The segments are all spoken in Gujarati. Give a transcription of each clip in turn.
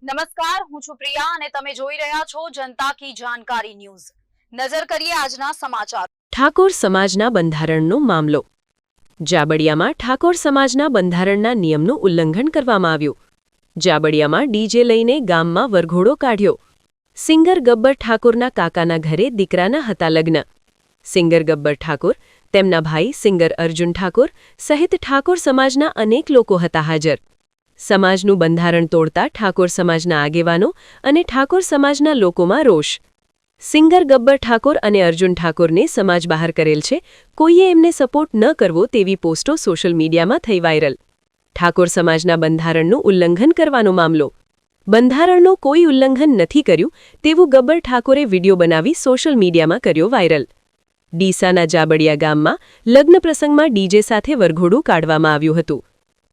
નમસ્કાર, હું છું પ્રિયા અને તમે જોઈ રહ્યા છો જનતા કી જાણકારી ન્યૂઝ। નજર કરીએ આજના સમાચાર। ઠાકોર સમાજના બંધારણનો મામલો। જાબડિયામાં ઠાકોર સમાજના બંધારણના નિયમનું ઉલ્લંઘન કરવામાં આવ્યું। જાબડિયામાં ડીજે લઈને ગામમાં વરઘોડો કાઢ્યો। સિંગર ગબ્બર ઠાકોરના કાકાના ઘરે દીકરાના હતા લગ્ન। સિંગર ગબ્બર ઠાકોર, તેમના ભાઈ સિંગર અર્જુન ઠાકોર સહિત ઠાકોર સમાજના અનેક લોકો હતા હાજર। સમાજનું બંધારણ તોડતા ઠાકોર સમાજના આગેવાનો અને ઠાકોર સમાજના લોકોમાં રોષ। સિંગર ગબ્બર ઠાકોર અને અર્જુન ઠાકોરને સમાજ બહાર કરેલ છે, કોઈએ એમને સપોર્ટ ન કરવો તેવી પોસ્ટો સોશિયલ મીડિયામાં થઈ વાયરલ। ઠાકોર સમાજના બંધારણનું ઉલ્લંઘન કરવાનો મામલો। બંધારણનો કોઈ ઉલ્લંઘન નથી કર્યું તેવું ગબ્બર ઠાકોરે વિડીયો બનાવી સોશિયલ મીડિયામાં કર્યો વાયરલ। ડીસાના જાબડિયા ગામમાં લગ્ન પ્રસંગમાં ડીજે સાથે વરઘોડું કાઢવામાં આવ્યું હતું।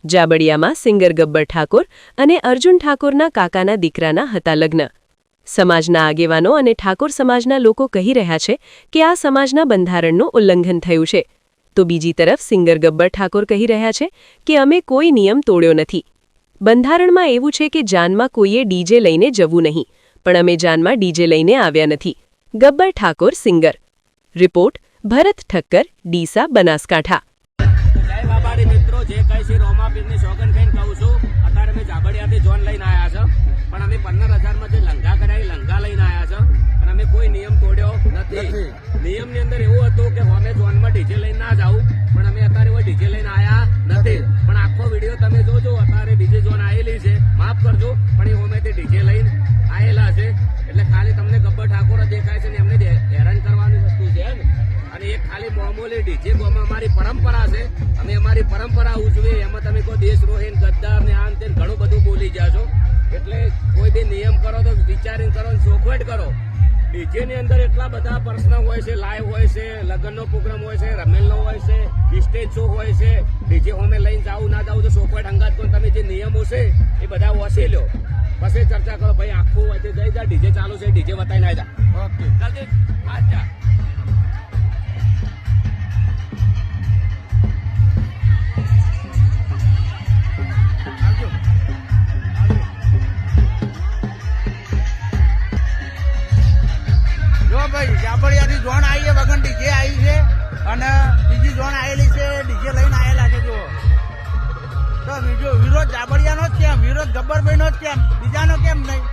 જાબડિયામાં સિંગર ગબ્બર ઠાકોર અને અર્જુન ઠાકોરના કાકાના દીકરાના હતા લગ્ન। સમાજના આગેવાનો અને ઠાકોર સમાજના લોકો કહી રહ્યા છે કે આ સમાજના બંધારણનું ઉલ્લંઘન થયું છે, તો બીજી તરફ સિંગર ગબ્બર ઠાકોર કહી રહ્યા છે કે અમે કોઈ નિયમ તોડ્યો નથી। બંધારણમાં એવું છે કે જાનમાં કોઈએ ડીજે લઈને જવું નહીં, પણ અમે જાનમાં ડીજે લઈને આવ્યા નથી। ગબ્બર ઠાકોર સિંગર। રિપોર્ટ ભરત ઠક્કર, ડીસા, બનાસકાંઠા। મિત્રો, જે કઈ છે રોમાપીરની સોગન ખાઈને કહું છું, અત્યારે અમે જાબડિયાથી જોન લઈને આવ્યા છે, પણ અમે 15,000માં જે લંઘા કર્યા એ લંઘા લઈને આવ્યા છે, અને અમે કોઈ નિયમ તોડ્યો નથી। નિયમની અંદર એવું હતું કે અમે જોનમાં ડીજે લઈને ના જાઉં, પણ અમે અત્યારે ડીજે લઈને આવ્યા નથી। પણ આખો વિડીયો તમે જોજો, અત્યારે બીજી જોન આવેલી છે, માફ કરજો, પણ એ અમેથી ડીજે લઈને આવેલા છે, એટલે ખાલી તમને ગબ્બર ઠાકોર દેખાય છે ને એમને હેરાન કરવાની વસ્તુ છે ને। અને એક ખાલી મામૂલી ડીજે અમારી પરંપરા છે, અમે અમારી પરંપરા ઉજવીએ, એમાં તમે કોઈ દેશદ્રોહી ગદ્દાર ને આમ તેમ ઘણું બધું બોલી જાશો, એટલે કોઈ બી નિયમ કરો તો વિચારીને કરો, ચોખવટ કરો। ડીજે ની અંદર એટલા બધા પ્રશ્ન હોય છે, લાઈવ હોય છે, લગ્નનો પ્રોગ્રામ હોય છે, રમેલનો હોય છે, સ્ટેજ શો હોય છે, ડીજે હોમે લઈને જાવું ના જાવું તો ચોખવટ અંગાત કોઈ તમે જે નિયમો છે એ બધા વસી લો, પછી ચર્ચા કરો। ભાઈ આખું હોય છે જઈ જા, ડીજે ચાલુ છે, ડીજે બતાવી ના જા, ઓકે જલ્દી આજા। જાબડિયાથી જોન આવી છે, વગન ડીજે આવી છે, અને બીજી જોન આવેલી છે, ડીજે લઈને આવેલા છે। જુઓ તો વિરોધ જાબડિયાનો જ કેમ, વિરોધ ગબ્બરભાઈનો જ કેમ, બીજાનો કેમ નહીં?